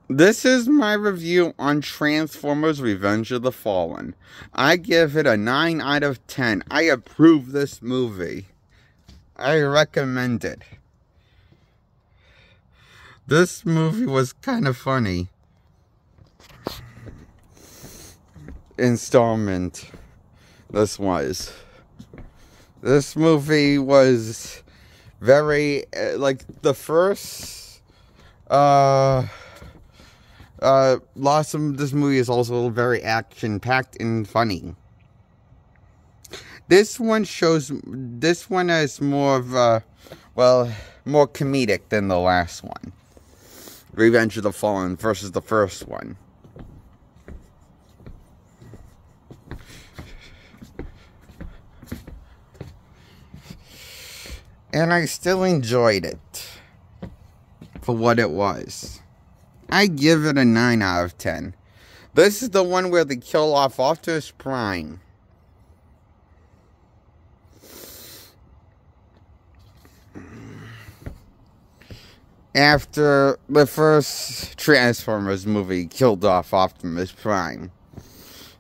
This is my review on Transformers Revenge of the Fallen. I give it a 9 out of 10. I approve this movie. I recommend it. This movie was kind of funny. Installment. This movie was very, like, the first, lots of this movie is also very action-packed and funny. This one is more of a, well, more comedic than the last one. Revenge of the Fallen versus the first one. And I still enjoyed it for what it was. I give it a 9 out of 10. This is the one where they kill off Optimus Prime. After the first Transformers movie killed off Optimus Prime.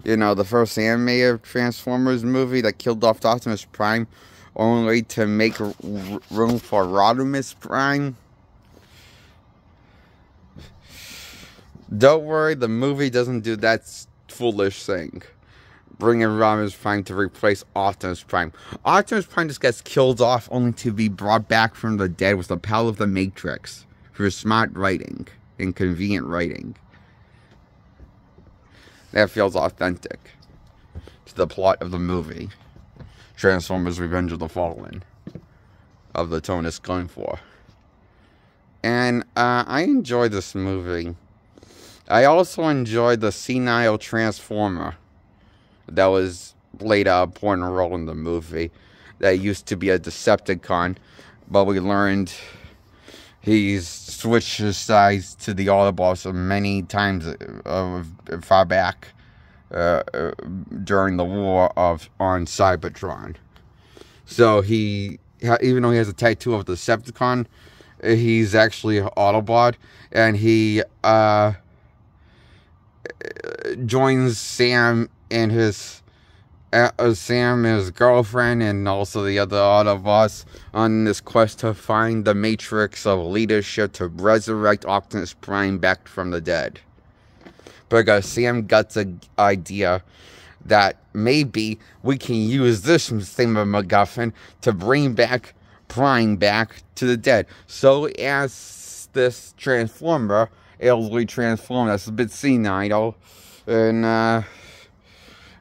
You know, the first animated Transformers movie that killed off Optimus Prime only to make room for Rodimus Prime. Don't worry, the movie doesn't do that foolish thing. Bringing Rodimus Prime to replace Optimus Prime. Optimus Prime just gets killed off only to be brought back from the dead with the power of the Matrix. For smart writing and convenient writing. That feels authentic to the plot of the movie. Transformers Revenge of the Fallen. Of the tone it's going for. And I enjoyed this movie. I also enjoyed the senile Transformer that was played an important role in the movie. That used to be a Decepticon, but we learned he's switched his size to the Autobots many times far back during the war on Cybertron. So even though he has a tattoo of the Decepticon, he's actually an Autobot, and he joins Sam and his girlfriend and also the other Autobots on this quest to find the matrix of leadership to resurrect Optimus Prime back from the dead. Because Sam got the idea that maybe we can use this same MacGuffin to bring back Prime back to the dead. So as this Transformer, elderly Transformer that's a bit senile, and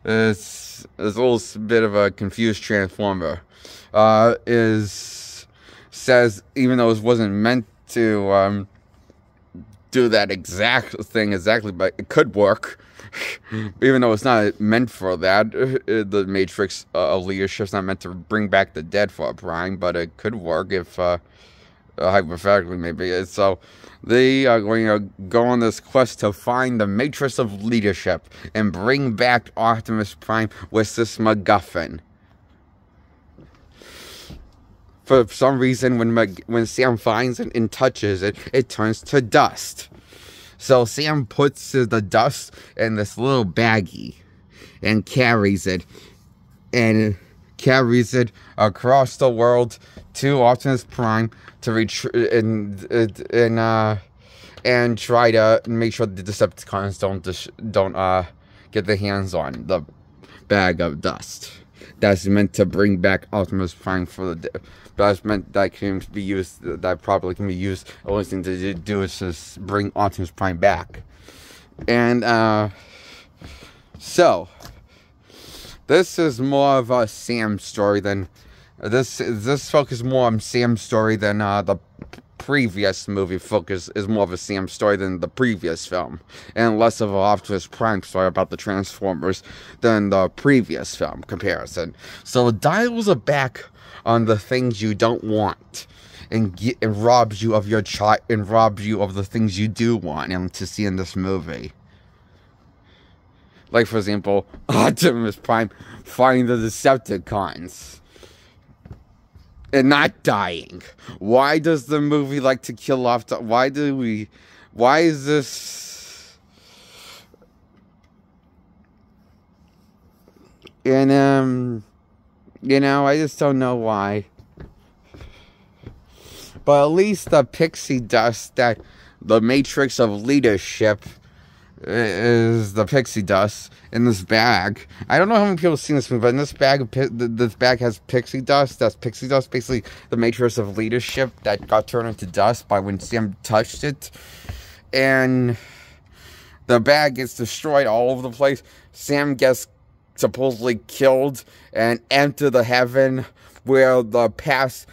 it's a little bit of a confused Transformer. Says even though it wasn't meant to do that exact thing exactly, but it could work. Even though it's not meant for that, the Matrix of leadership's not meant to bring back the dead for a Prime, but it could work if hypothetically maybe. So they are going to go on this quest to find the matrix of leadership and bring back Optimus Prime with this MacGuffin. For some reason, when Sam finds it and touches it, it turns to dust. So Sam puts the dust in this little baggie and carries it across the world to Optimus Prime to and try to make sure the Decepticons don't get their hands on the bag of dust. That's meant to bring back Optimus Prime for the. That's meant that can be used. That probably can be used. The only thing to do is just bring Optimus Prime back. And so this is more of a Sam story than this focuses more on Sam's story than the previous movie is more of a Sam story than the previous film, and less of an Optimus Prime story about the Transformers than the previous film comparison. So it dials it back on the things you don't want, and robs you of your and robs you of the things you do want and to see in this movie. Like, for example, Optimus Prime finding the Decepticons and not dying. Why does the movie like to kill off? Why do Why is this? And, you know, I just don't know why. But at least the pixie dust that the matrix of leadership is the pixie dust in this bag. I don't know how many people have seen this movie, but in this bag, this bag has pixie dust. That's pixie dust, basically the matrix of leadership that got turned into dust by when Sam touched it. And the bag gets destroyed all over the place. Sam gets supposedly killed and enter the heaven where the past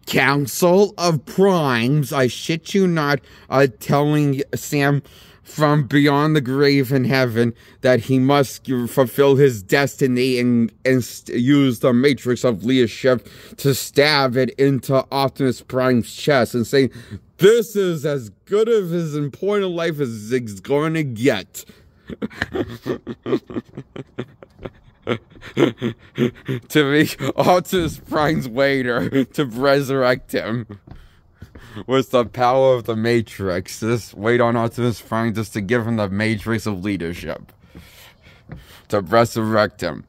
Council of Primes, I shit you not, are telling Sam from beyond the grave in heaven that he must fulfill his destiny and use the matrix of leadership to stab it into Optimus Prime's chest and say, this is as good of his important life as it's going to get. To make Optimus Prime's waiter to resurrect him with the power of the Matrix. Just wait on Optimus Prime just to give him the Matrix of leadership to resurrect him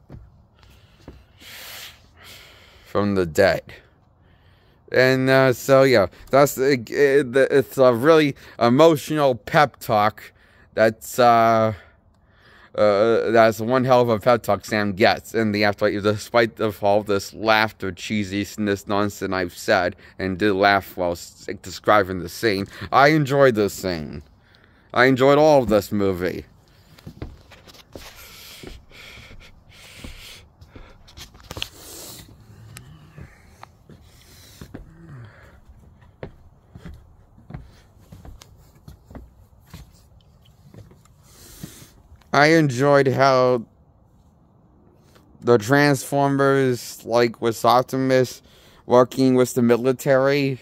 from the dead. And so yeah, it's a really emotional pep talk. That's one hell of a pep talk Sam gets in the afterlife, despite of all this laughter, cheesiness, nonsense I've said, and did laugh while describing the scene. I enjoyed this scene. I enjoyed all of this movie. I enjoyed how the Transformers, like with Optimus, working with the military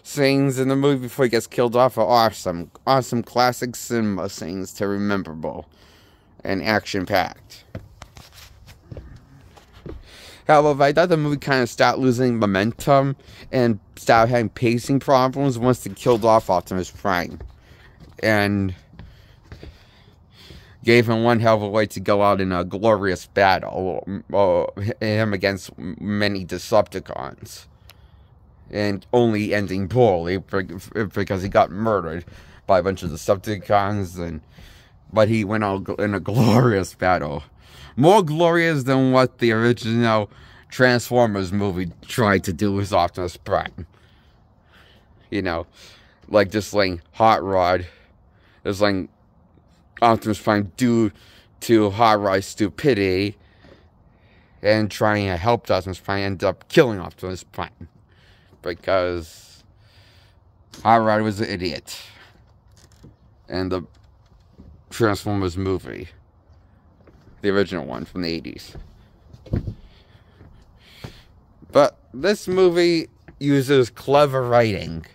scenes in the movie before he gets killed off are awesome. Awesome classic cinema scenes to rememberable and action-packed. However, I thought the movie kind of started losing momentum and started having pacing problems once they killed off Optimus Prime. And gave him one hell of a way to go out in a glorious battle, him against many Decepticons, and only ending poorly because he got murdered by a bunch of Decepticons, but he went out in a glorious battle, more glorious than what the original Transformers movie tried to do with Optimus Prime. You know, like just like Hot Rod, it's like Optimus Prime due to Hot Rod's stupidity and trying to help Optimus Prime end up killing Optimus Prime because Hot Rod was an idiot in the Transformers movie, the original one from the 80s. But this movie uses clever writing.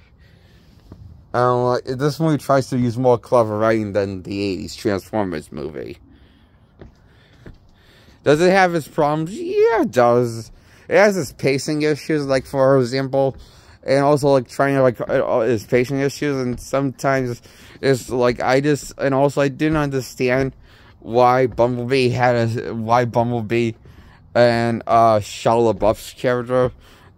This movie tries to use more clever writing than the 80s Transformers movie. Does it have its problems? Yeah, it does. It has its pacing issues, like, for example, and also, like, trying to, like, its pacing issues, and sometimes it's, like, I didn't understand why Bumblebee and Shia LaBeouf's character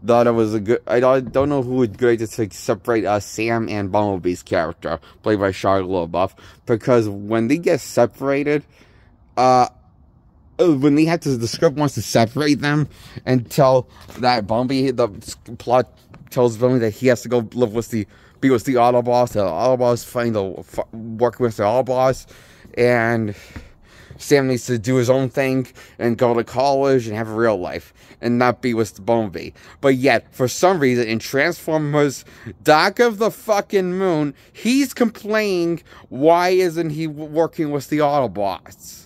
thought it was a good. I don't know who would great to separate Sam and Bumblebee's character, played by Shia LaBeouf, because when they get separated, when they had to, the script wants to separate them and tell that Bumblebee, the plot tells Bumblebee that he has to go be with the Autobots. The Autobots work with the Autobots, and Sam needs to do his own thing and go to college and have a real life and not be with the Bumblebee. But yet, for some reason, in Transformers Dark of the fucking Moon, he's complaining, why isn't he working with the Autobots?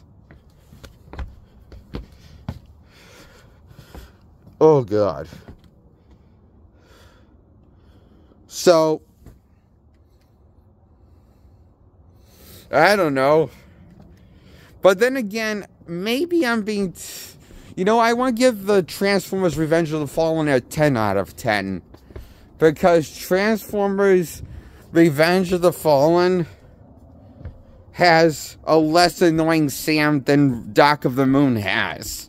Oh, God. So, I don't know. But then again, maybe I'm being... I want to give the Transformers Revenge of the Fallen a 10 out of 10. Because Transformers Revenge of the Fallen has a less annoying Sam than Dark of the Moon has.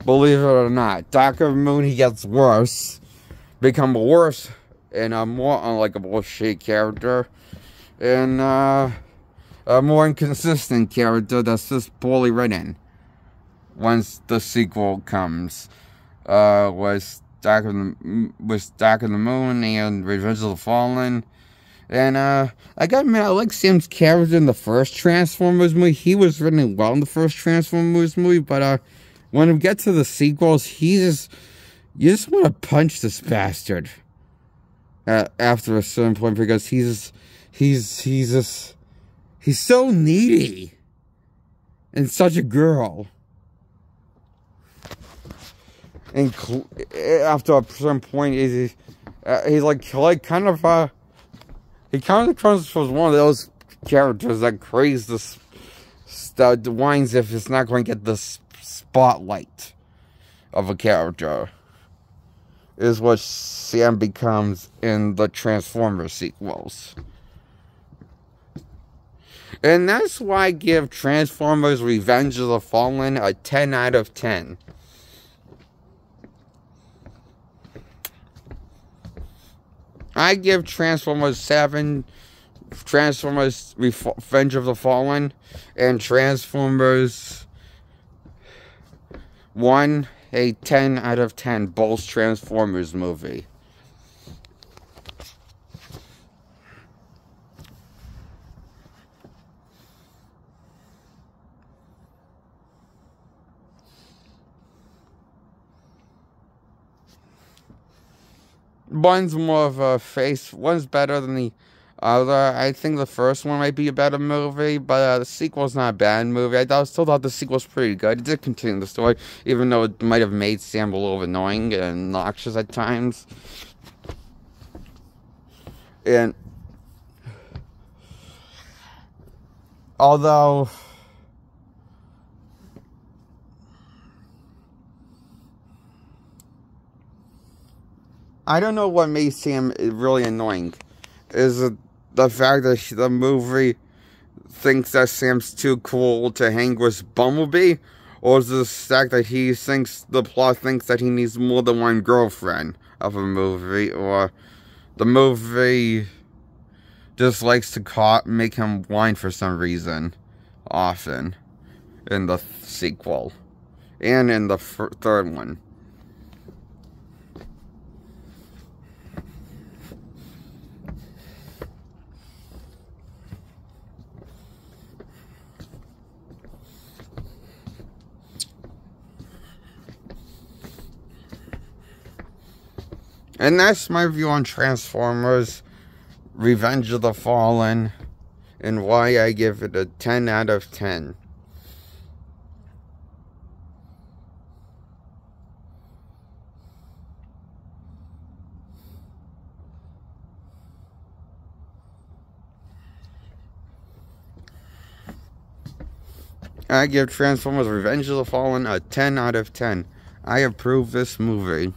Believe it or not, Dark of the Moon, he gets worse. Become worse and a more unlikable shit character. And a more inconsistent character that's just poorly written. Once the sequel comes. Was Dark of the Moon and Revenge of the Fallen. And I gotta admit, I like Sam's character in the first Transformers movie. He was written well in the first Transformers movie, but when we get to the sequels, you just want to punch this bastard after a certain point, because he's so needy and such a girl. And after a certain point, he kind of becomes one of those characters that craves that whines if it's not going to get the spotlight of a character. Is what Sam becomes in the Transformers sequels. And that's why I give Transformers Revenge of the Fallen a 10 out of 10. I give Transformers 7, Transformers Revenge of the Fallen, and Transformers 1 a 10 out of 10, both Transformers movie. One's more of a face, one's better than the other. I think the first one might be a better movie, but the sequel's not a bad movie. I still thought the sequel's pretty good. It did continue the story, even though it might have made Sam a little annoying and noxious at times. And although I don't know what made Sam really annoying. Is it the fact that the movie thinks that Sam's too cool to hang with Bumblebee? Or is it the fact that the plot thinks that he needs more than one girlfriend of a movie? Or the movie just likes to make him whine for some reason. Often. In the sequel. And in the third one. And that's my view on Transformers Revenge of the Fallen, and why I give it a 10 out of 10. I give Transformers Revenge of the Fallen a 10 out of 10. I approve this movie.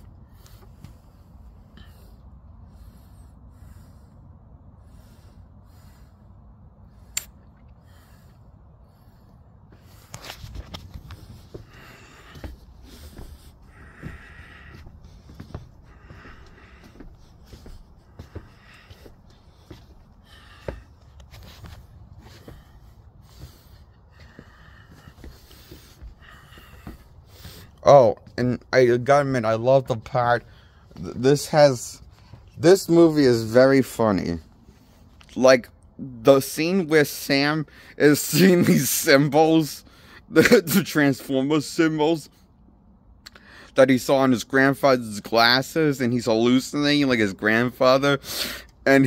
Oh, and I gotta admit, I love the part. This movie is very funny. Like, the scene where Sam is seeing these symbols, the Transformers symbols, that he saw on his grandfather's glasses, and he's hallucinating like his grandfather. And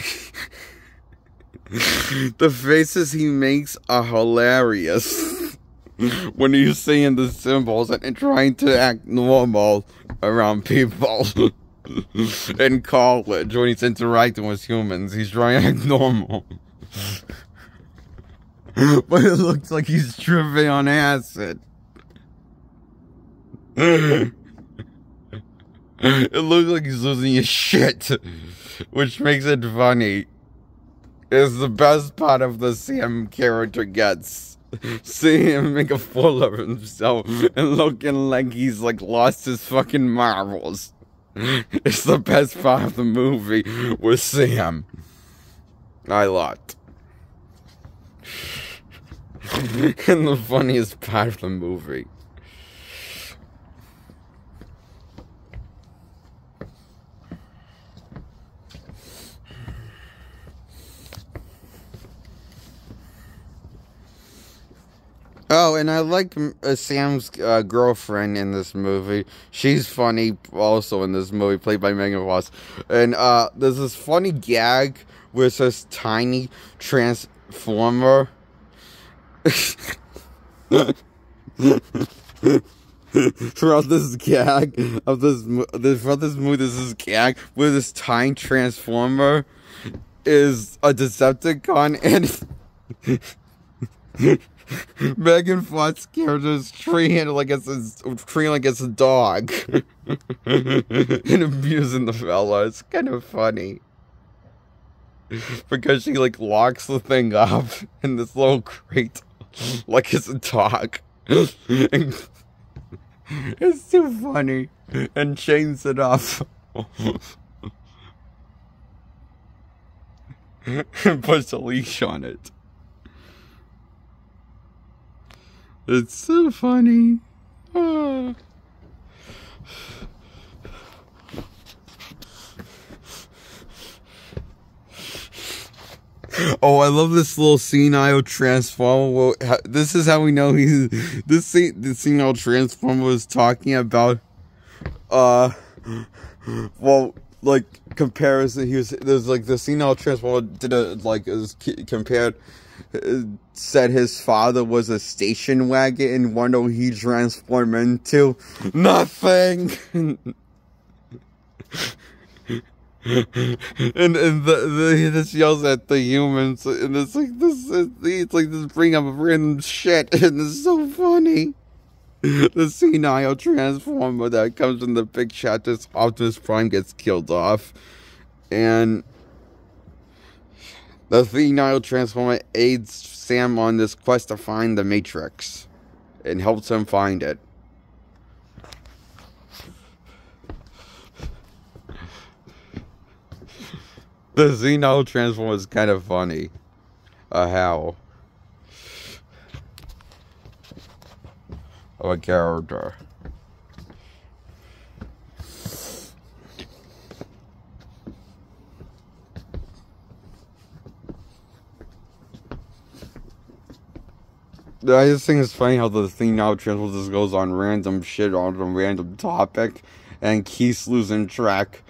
the faces he makes are hilarious. When he's seeing the symbols and trying to act normal around people. In college, when he's interacting with humans, he's trying to act normal. But it looks like he's tripping on acid. It looks like he's losing his shit, which makes it funny. It's the best part of the Sam character gets. Seeing him make a fool of himself and looking like he's like lost his fucking marbles. It's the best part of the movie with Sam. I lot. And the funniest part of the movie. Oh, and I like Sam's girlfriend in this movie. She's funny also in this movie, played by Megan Fox. And there's this funny gag where it's this tiny transformer. Throughout this gag of throughout this movie, there's this gag where this tiny transformer is a Decepticon and Megan Fox character is treating like it's a dog and abusing the fella. It's kind of funny because she like locks the thing up in this little crate like it's a dog. And it's too funny and chains it up and puts a leash on it. It's so funny. Ah. Oh, I love this little senile transformer. Well, this is how we know the senile transformer was talking about. Well, like comparison. There's like the senile transformer compared. Said his father was a station wagon and wonder what he transformed into. Nothing. And he just yells at the humans, and it's like this bring up random shit, and it's so funny. The senile transformer that comes in the big shot, just Optimus Prime gets killed off, and the senile transformer aids Sam on this quest to find the Matrix and helps him find it. The senile transformer is kind of funny. How? Of a character. I just think it's funny how the thing now transforms just goes on random shit on a random topic and keeps losing track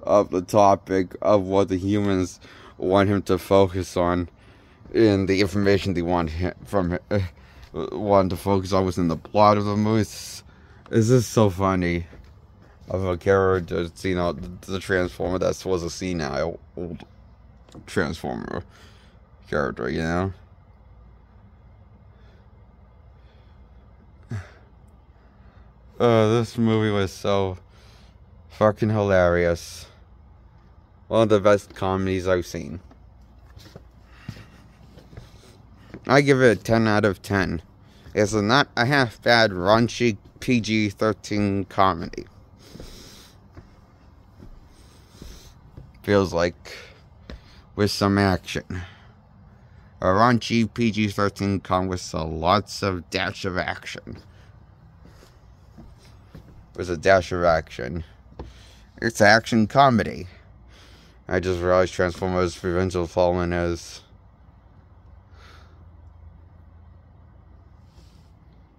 of the topic of what the humans want him to focus on, and the information they want to focus on was in the plot of the movie. It's just so funny of a character, the Transformer that was a senile old Transformer character, you know? This movie was so fucking hilarious. One of the best comedies I've seen. I give it a 10 out of 10. It's a not a half bad, raunchy PG-13 comedy. Feels like with some action. A raunchy PG-13 comedy with lots of dash of action. With a dash of action. It's action comedy. I just realized Transformers Revenge of the Fallen is...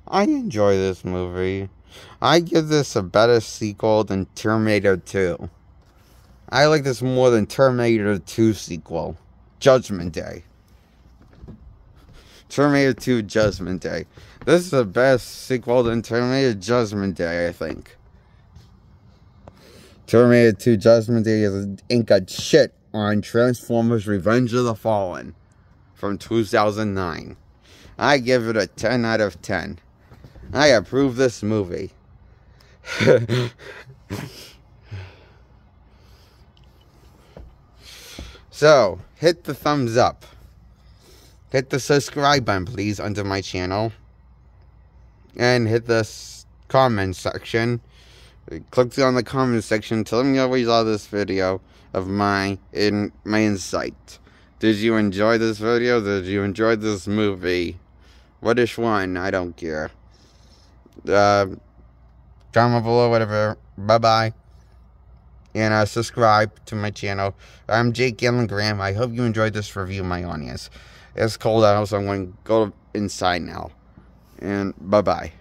I enjoy this movie. I give this a better sequel than Terminator 2. I like this more than Terminator 2 sequel. Judgment Day. Terminator 2 Judgment Day. This is the best sequel than Terminator Judgment Day, I think. Terminator 2 Judgment Day ain't got shit on Transformers Revenge of the Fallen from 2009. I give it a 10 out of 10. I approve this movie. So, hit the thumbs up. Hit the subscribe button, please, under my channel. And hit the comment section. Click on the comment section. Tell me what you saw this video of my insight. Did you enjoy this video? Did you enjoy this movie? Which one? I don't care. Comment below, whatever. Bye-bye. And subscribe to my channel. I'm Jake Gillen Graham. I hope you enjoyed this review, my audience. It's cold out, so I'm going to go inside now. And bye-bye.